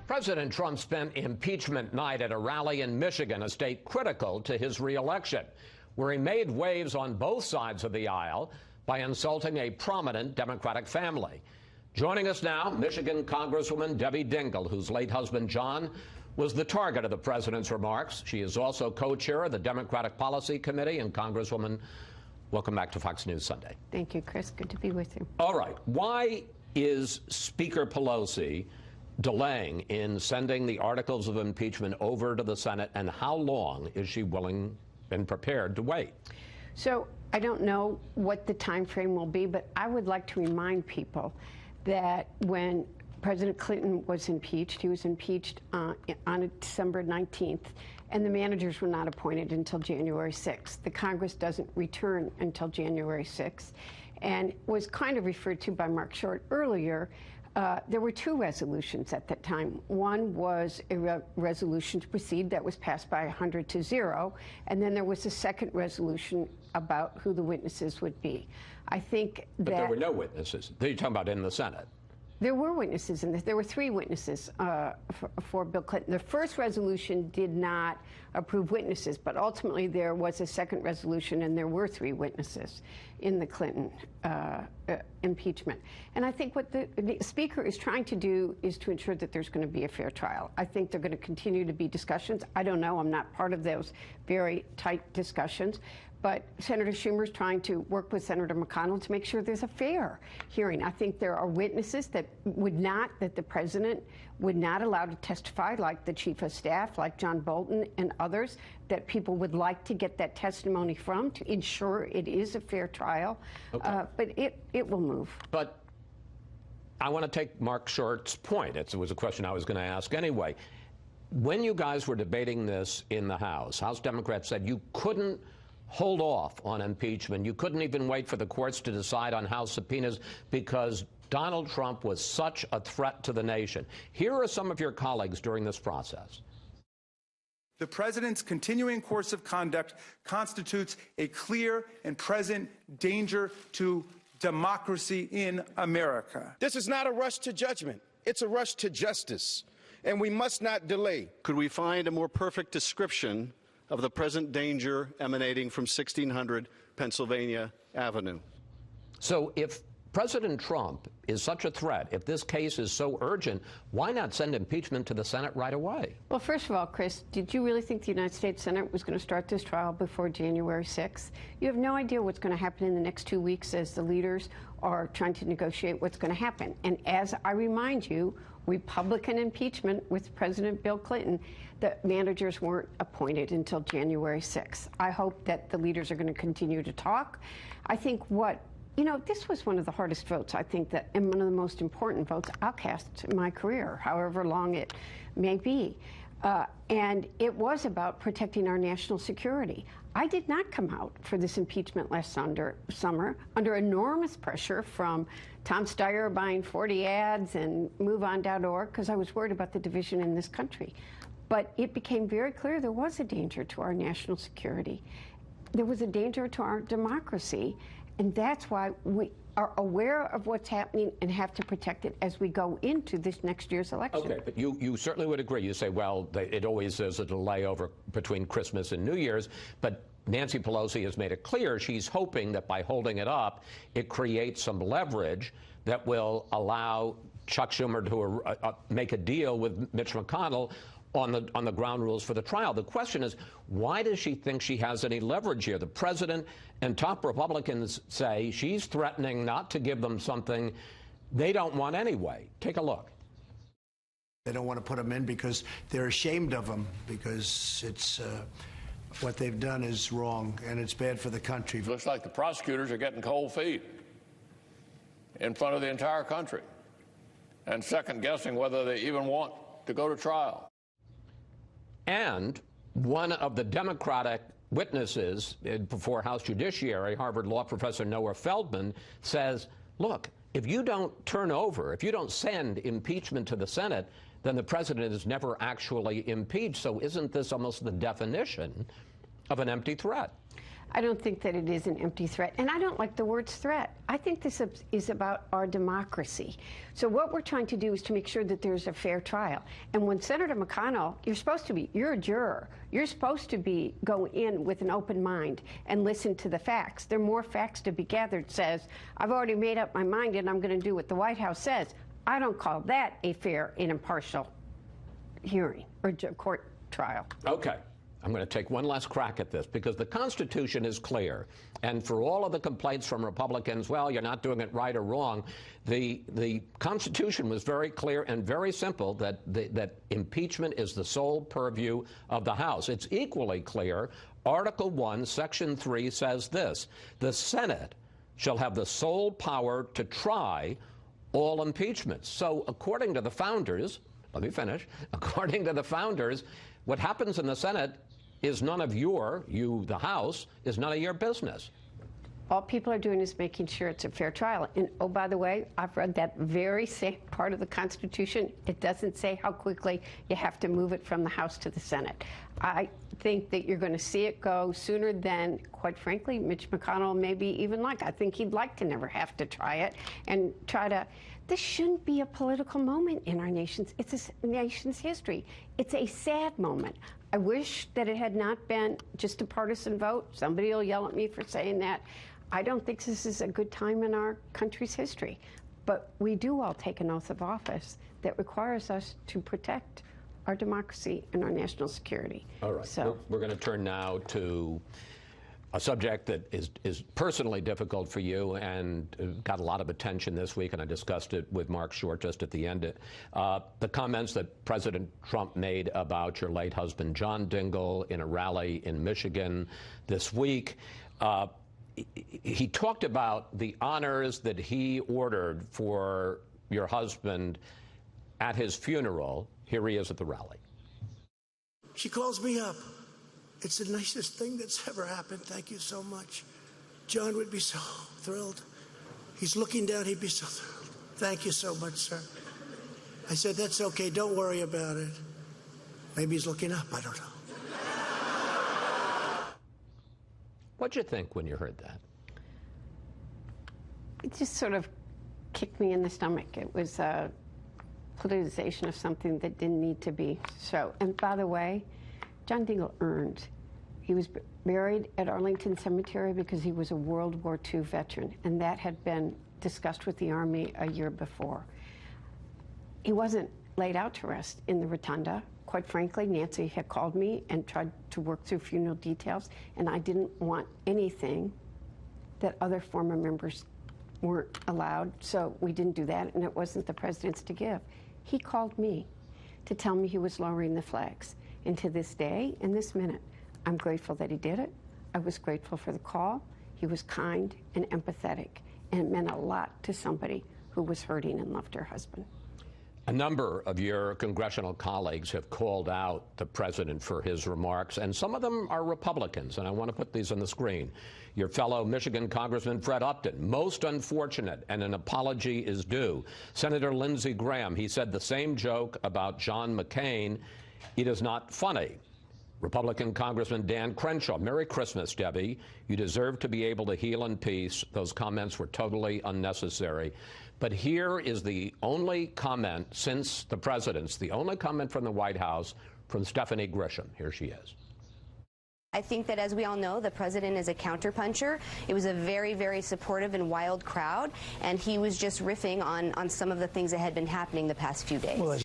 President Trump spent impeachment night at a rally in Michigan, a state critical to his reelection, where he made waves on both sides of the aisle by insulting a prominent Democratic family. Joining us now, Michigan Congresswoman Debbie Dingell, whose late husband John was the target of the president's remarks. She is also co-chair of the Democratic Policy Committee. And Congresswoman, welcome back to Fox News Sunday. Thank you, Chris. Good to be with you. All right. Why is Speaker Pelosi delaying in sending the articles of impeachment over to the Senate, and how long is she willing and prepared to wait? So I don't know what the time frame will be, but I would like to remind people that when President Clinton was impeached, he was impeached on December 19th, and the managers were not appointed until January 6th. The Congress doesn't return until January 6th, and was kind of referred to by Mark Short earlier. There were two resolutions at that time. One was a resolution to proceed that was passed by 100-0, and then there was a second resolution about who the witnesses would be. I think that... But there were no witnesses. You're talking about in the Senate. There were witnesses in this. There were three witnesses for Bill Clinton. The first resolution did not approve witnesses, but ultimately there was a second resolution, and there were three witnesses in the Clinton impeachment. And I think what the Speaker is trying to do is to ensure that there's going to be a fair trial. I think there are going to continue to be discussions. I don't know. I'm not part of those very tight discussions. But Senator Schumer's trying to work with Senator McConnell to make sure there's a fair hearing. I think there are witnesses that the president would not allow to testify, like the chief of staff, like John Bolton and others, that people would like to get that testimony from to ensure it is a fair trial. Okay. But it will move. But I want to take Mark Short's point. It was a question I was going to ask anyway. When you guys were debating this in the House Democrats said you couldn't hold off on impeachment. You couldn't even wait for the courts to decide on House subpoenas because Donald Trump was such a threat to the nation. Here are some of your colleagues during this process. The president's continuing course of conduct constitutes a clear and present danger to democracy in America. This is not a rush to judgment. It's a rush to justice, and we must not delay. Could we find a more perfect description of the present danger emanating from 1600 Pennsylvania Avenue? So if President Trump is such a threat, if this case is so urgent, why not send impeachment to the Senate right away? Well, first of all, Chris, did you really think the United States Senate was going to start this trial before January 6th? You have no idea what's going to happen in the next 2 weeks as the leaders are trying to negotiate what's going to happen. And as I remind you, Republican impeachment with President Bill Clinton, the managers weren't appointed until January 6th. I hope that the leaders are going to continue to talk. I think this was one of the hardest votes, I think, and one of the most important votes I'll cast in my career, however long it may be. And it was about protecting our national security. I did not come out for this impeachment last summer under enormous pressure from Tom Steyer buying 40 ads and MoveOn.org because I was worried about the division in this country. But it became very clear there was a danger to our national security. There was a danger to our democracy. And that's why we are aware of what's happening and have to protect it as we go into this next year's election. Okay, but you certainly would agree. You say, well, it always is a delay over between Christmas and New Year's, but Nancy Pelosi has made it clear she's hoping that by holding it up, it creates some leverage that will allow Chuck Schumer to make a deal with Mitch McConnell on the ground rules for the trial. The question is, why does she think she has any leverage here? The president and top Republicans say she's threatening not to give them something they don't want anyway. Take a look. They don't want to put them in because they're ashamed of them, because it's what they've done is wrong and it's bad for the country. It looks like the prosecutors are getting cold feet in front of the entire country and second guessing whether they even want to go to trial. And one of the Democratic witnesses before House Judiciary, Harvard Law professor Noah Feldman, says, look, if you don't send impeachment to the Senate, then the president is never actually impeached. So isn't this almost the definition of an empty threat? I don't think that it is an empty threat, and I don't like the words threat. I think this is about our democracy. So what we're trying to do is to make sure that there's a fair trial. And when Senator McConnell, you're a juror. You're supposed to go in with an open mind and listen to the facts. There are more facts to be gathered, says, I've already made up my mind and I'm going to do what the White House says. I don't call that a fair and impartial hearing or court trial. Okay. I'm going to take one last crack at this because the Constitution is clear. And for all of the complaints from Republicans, well, you're not doing it right or wrong, the Constitution was very clear and very simple that impeachment is the sole purview of the House. It's equally clear. Article 1, Section 3 says this: the Senate shall have the sole power to try all impeachments. So according to the founders, let me finish, according to the founders, what happens in the Senate is none of the House, is none of your business. All people are doing is making sure it's a fair trial. And oh, by the way, I've read that very same part of the Constitution. It doesn't say how quickly you have to move it from the House to the Senate. I think that you're going to see it go sooner than, quite frankly, Mitch McConnell maybe even like. I think he'd like to never have to try it and try to. This shouldn't be a political moment in our nation's history. It's a sad moment. I wish that it had not been just a partisan vote. Somebody will yell at me for saying that. I don't think this is a good time in our country's history. But we do all take an oath of office that requires us to protect our democracy and our national security. All right. So we're going to turn now to a subject that is personally difficult for you and got a lot of attention this week, and I discussed it with Mark Short just at the end. The comments that President Trump made about your late husband, John Dingell, in a rally in Michigan this week. He talked about the honors that he ordered for your husband at his funeral. Here he is at the rally. She calls me up. It's the nicest thing that's ever happened. Thank you so much. John would be so thrilled. He's looking down. He'd be so thrilled. Thank you so much, sir. I said, that's okay. Don't worry about it. Maybe he's looking up. I don't know. What'd you think when you heard that? It just sort of kicked me in the stomach. It was a politicization of something that didn't need to be so. And by the way, John Dingell earned. He was buried at Arlington Cemetery because he was a World War II veteran, and that had been discussed with the Army a year before. He wasn't laid out to rest in the rotunda. Quite frankly, Nancy had called me and tried to work through funeral details, and I didn't want anything that other former members weren't allowed, so we didn't do that, and it wasn't the president's to give. He called me to tell me he was lowering the flags. And to this day, in this minute, I'm grateful that he did it. I was grateful for the call. He was kind and empathetic, and it meant a lot to somebody who was hurting and loved her husband. A number of your congressional colleagues have called out the president for his remarks, and some of them are Republicans, and I want to put these on the screen. Your fellow Michigan Congressman Fred Upton, most unfortunate, and an apology is due. Senator Lindsey Graham, he said the same joke about John McCain. It is not funny. Republican Congressman Dan Crenshaw, Merry Christmas, Debbie. You deserve to be able to heal in peace. Those comments were totally unnecessary. But here is the only comment since the president's, the only comment from the White House from Stephanie Grisham. Here she is. I think that, as we all know, the president is a counterpuncher. It was a very, very supportive and wild crowd, and he was just riffing on some of the things that had been happening the past few days. Well,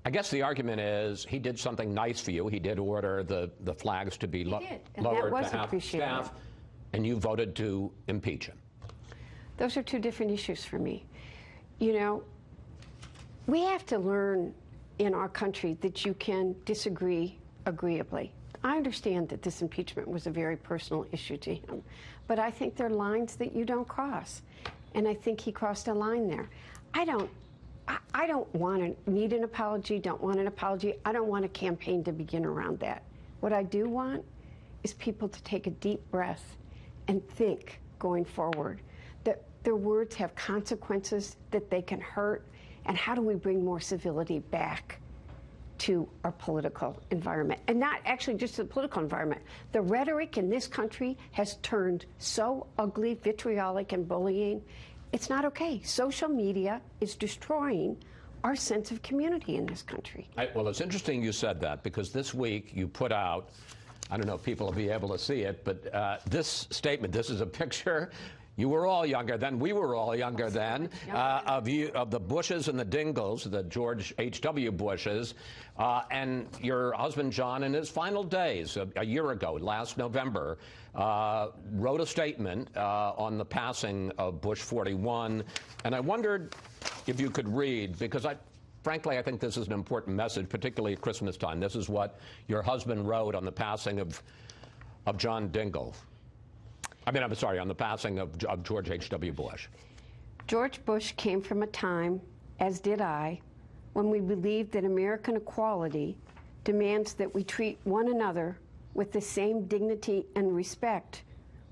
I guess the argument is he did something nice for you. He did order the flags to be lowered to half staff, and you voted to impeach him. Those are two different issues for me. You know, we have to learn in our country that you can disagree agreeably. I understand that this impeachment was a very personal issue to him, but I think there are lines that you don't cross, and I think he crossed a line there. I don't need an apology, don't want an apology. I don't want a campaign to begin around that. What I do want is people to take a deep breath and think going forward that their words have consequences, that they can hurt, and how do we bring more civility back to our political environment. And not actually just the political environment. The rhetoric in this country has turned so ugly, vitriolic, and bullying. It's not okay. Social media is destroying our sense of community in this country. Well, it's interesting you said that, because this week you put out, I don't know if people will be able to see it, but this statement, this is a picture. You were all younger then. We were all younger then. Of the Bushes and the Dingells, the George H.W. Bushes, and your husband John, in his final days, a year ago, last November, wrote a statement on the passing of Bush 41. And I wondered if you could read, because frankly, I think this is an important message, particularly at Christmas time. This is what your husband wrote on the passing of John Dingell. I'm sorry, on the passing of George H.W. Bush. George Bush came from a time, as did I, when we believed that American equality demands that we treat one another with the same dignity and respect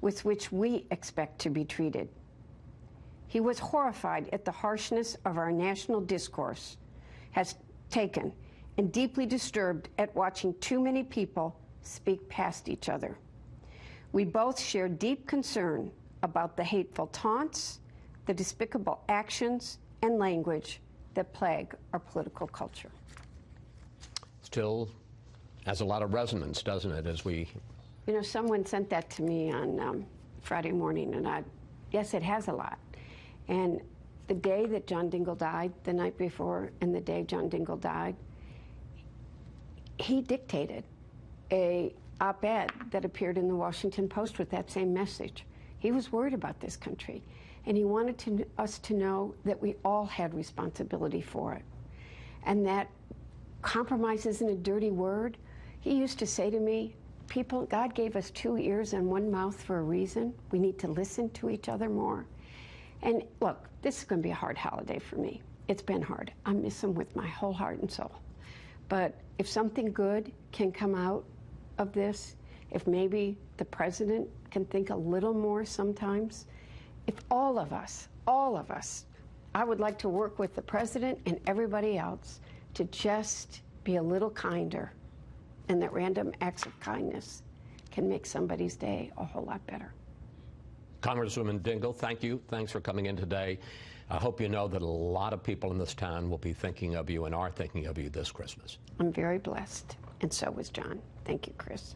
with which we expect to be treated. He was horrified at the harshness of our national discourse has taken, and deeply disturbed at watching too many people speak past each other. We both share deep concern about the hateful taunts, the despicable actions and language that plague our political culture. Still has a lot of resonance, doesn't it, as we... You know, someone sent that to me on Friday morning, and yes, it has a lot. And the day that John Dingell died, the night before, and the day John Dingell died, he dictated a op-ed that appeared in the Washington Post with that same message. He was worried about this country, and he wanted us to know that we all had responsibility for it, and that compromise isn't a dirty word. He used to say to me, people, God gave us 2 ears and 1 mouth for a reason. We need to listen to each other more. And look, this is going to be a hard holiday for me. It's been hard. I miss him with my whole heart and soul. But if something good can come out of this, if maybe the president can think a little more sometimes, if all of us, I would like to work with the president and everybody else to just be a little kinder, and that random acts of kindness can make somebody's day a whole lot better. Congresswoman Dingell, thank you. Thanks for coming in today. I hope you know that a lot of people in this town will be thinking of you and are thinking of you this Christmas. I'm very blessed, and so was John. Thank you, Chris.